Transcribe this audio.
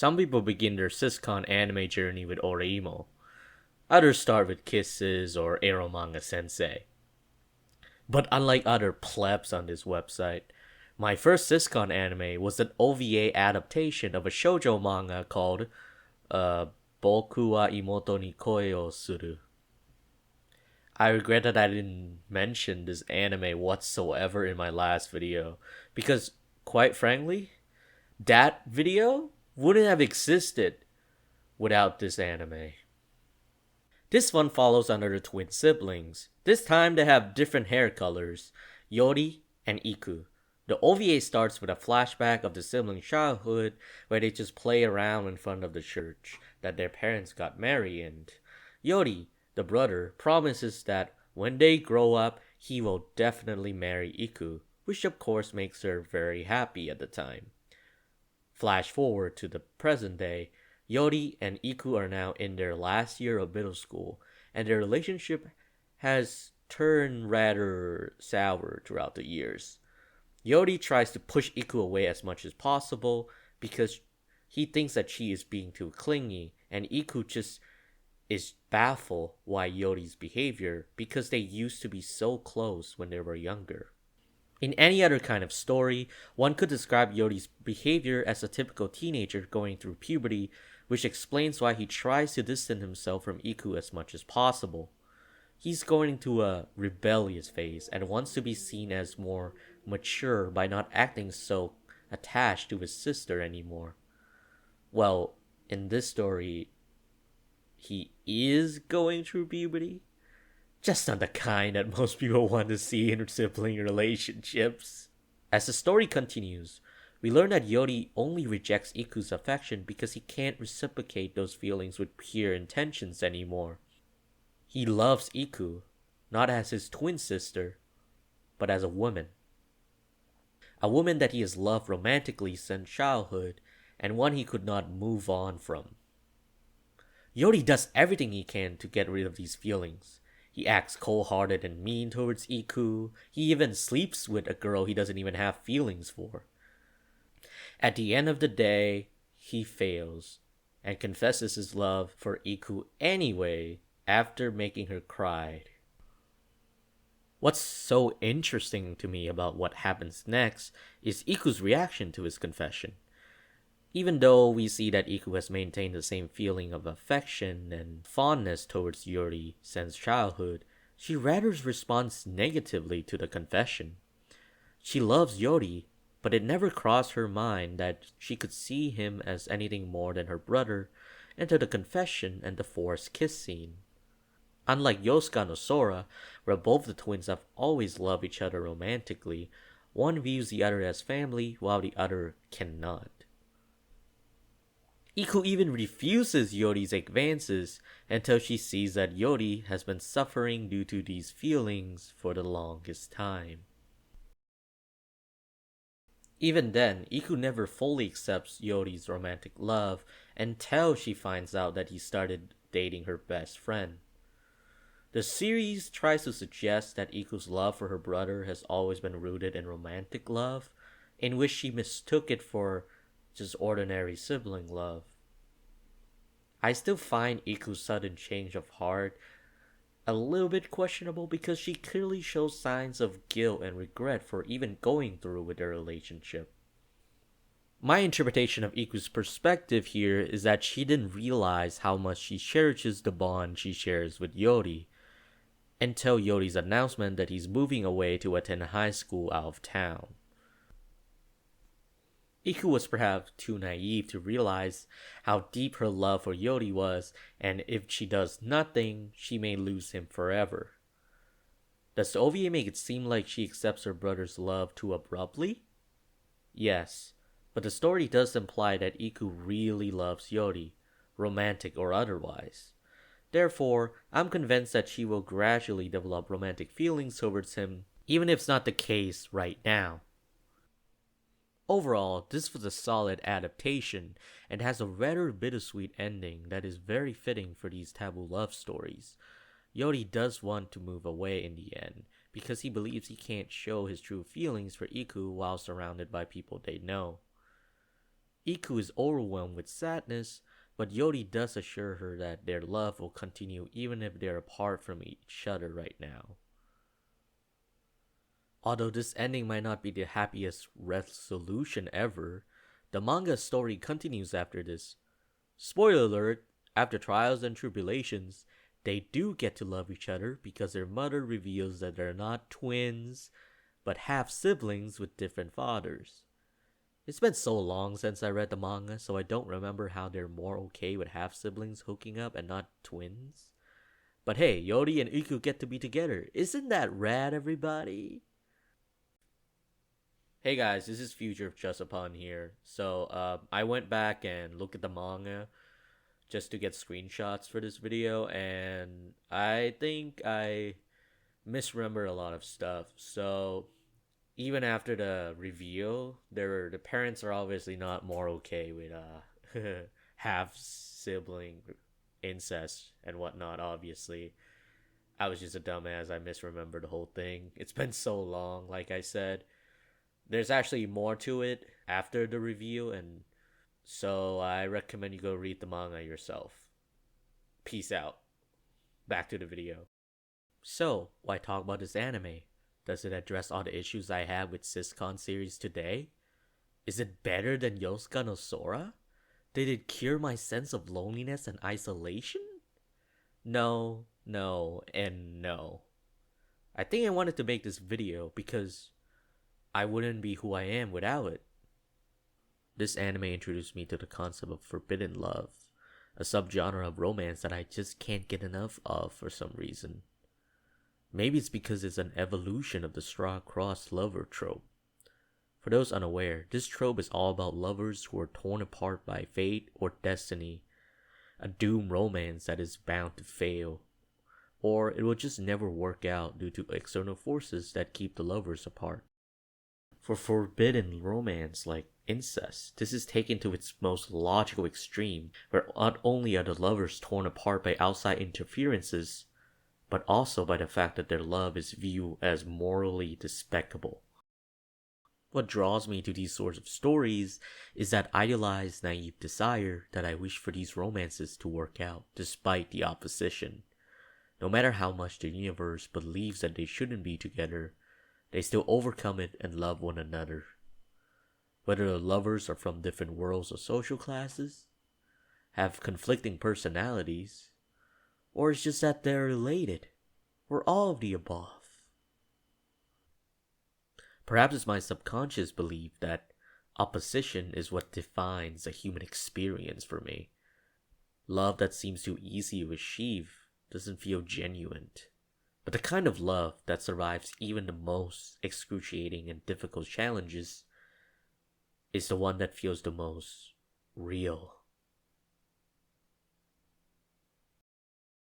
Some people begin their siscon anime journey with Oreimo. Others start with Kisses or Eromanga Sensei. But unlike other plebs on this website, my first siscon anime was an OVA adaptation of a shoujo manga called uh, Boku wa Imoto ni Koi o Suru. I regret that I didn't mention this anime whatsoever in my last video, because, quite frankly, that video wouldn't have existed without this anime. This one follows another twin siblings. This time they have different hair colors, Yori and Iku. The OVA starts with a flashback of the siblings' childhood where they just play around in front of the church that their parents got married in. Yori, the brother, promises that when they grow up, he will definitely marry Iku, which of course makes her very happy at the time. Flash forward to the present day, Yori and Iku are now in their last year of middle school, and their relationship has turned rather sour throughout the years. Yori tries to push Iku away as much as possible because he thinks that she is being too clingy, and Iku just is baffled by Yori's behavior because they used to be so close when they were younger. In any other kind of story, one could describe Yori's behavior as a typical teenager going through puberty, which explains why he tries to distance himself from Iku as much as possible. He's going into a rebellious phase and wants to be seen as more mature by not acting so attached to his sister anymore. Well, in this story, he is going through puberty. Just not the kind that most people want to see in sibling relationships. As the story continues, we learn that Yori only rejects Iku's affection because he can't reciprocate those feelings with pure intentions anymore. He loves Iku, not as his twin sister, but as a woman. A woman that he has loved romantically since childhood, and one he could not move on from. Yori does everything he can to get rid of these feelings. He acts cold-hearted and mean towards Iku. He even sleeps with a girl he doesn't even have feelings for. At the end of the day, he fails and confesses his love for Iku anyway after making her cry. What's so interesting to me about what happens next is Iku's reaction to his confession. Even though we see that Iku has maintained the same feeling of affection and fondness towards Yori since childhood, she rather responds negatively to the confession. She loves Yori, but it never crossed her mind that she could see him as anything more than her brother until the confession and the forced kiss scene. Unlike Yosuke and Sora, where both the twins have always loved each other romantically, one views the other as family while the other cannot. Iku even refuses Yori's advances until she sees that Yori has been suffering due to these feelings for the longest time. Even then, Iku never fully accepts Yori's romantic love until she finds out that he started dating her best friend. The series tries to suggest that Iku's love for her brother has always been rooted in romantic love, in which she mistook it for just ordinary sibling love. I still find Iku's sudden change of heart a little bit questionable because she clearly shows signs of guilt and regret for even going through with their relationship. My interpretation of Iku's perspective here is that she didn't realize how much she cherishes the bond she shares with Yori until Yori's announcement that he's moving away to attend high school out of town. Iku was perhaps too naive to realize how deep her love for Yori was, and if she does nothing, she may lose him forever. Does the OVA make it seem like she accepts her brother's love too abruptly? Yes, but the story does imply that Iku really loves Yori, romantic or otherwise. Therefore, I'm convinced that she will gradually develop romantic feelings towards him, even if it's not the case right now. Overall, this was a solid adaptation and has a rather bittersweet ending that is very fitting for these taboo love stories. Yori does want to move away in the end because he believes he can't show his true feelings for Iku while surrounded by people they know. Iku is overwhelmed with sadness, but Yori does assure her that their love will continue even if they're apart from each other right now. Although this ending might not be the happiest resolution ever, the manga story continues after this. Spoiler alert, after trials and tribulations, they do get to love each other because their mother reveals that they're not twins, but half siblings with different fathers. It's been so long since I read the manga, so I don't remember how they're more okay with half siblings hooking up and not twins. But hey, Yori and Iku get to be together. Isn't that rad, everybody? Hey guys, this is Future of Just Upon here. So I went back and looked at the manga just to get screenshots for this video, and I think I misremember a lot of stuff. So even after the reveal, the parents are obviously not more okay with half sibling incest and whatnot. Obviously, I was just a dumbass. I misremembered the whole thing. It's been so long. Like I said, there's actually more to it after the review, and so I recommend you go read the manga yourself. Peace out. Back to the video. So, why talk about this anime? Does it address all the issues I have with Siscon series today? Is it better than Yosuka no Sora? Did it cure my sense of loneliness and isolation? No, no, and no. I think I wanted to make this video because I wouldn't be who I am without it. This anime introduced me to the concept of forbidden love, a subgenre of romance that I just can't get enough of for some reason. Maybe it's because it's an evolution of the star-crossed lover trope. For those unaware, this trope is all about lovers who are torn apart by fate or destiny, a doomed romance that is bound to fail, or it will just never work out due to external forces that keep the lovers apart. For forbidden romance like incest, this is taken to its most logical extreme, where not only are the lovers torn apart by outside interferences, but also by the fact that their love is viewed as morally despicable. What draws me to these sorts of stories is that idealized, naive desire that I wish for these romances to work out despite the opposition. No matter how much the universe believes that they shouldn't be together, they still overcome it and love one another. Whether the lovers are from different worlds or social classes, have conflicting personalities, or it's just that they're related, or all of the above. Perhaps it's my subconscious belief that opposition is what defines a human experience for me. Love that seems too easy to achieve doesn't feel genuine. But the kind of love that survives even the most excruciating and difficult challenges is the one that feels the most real.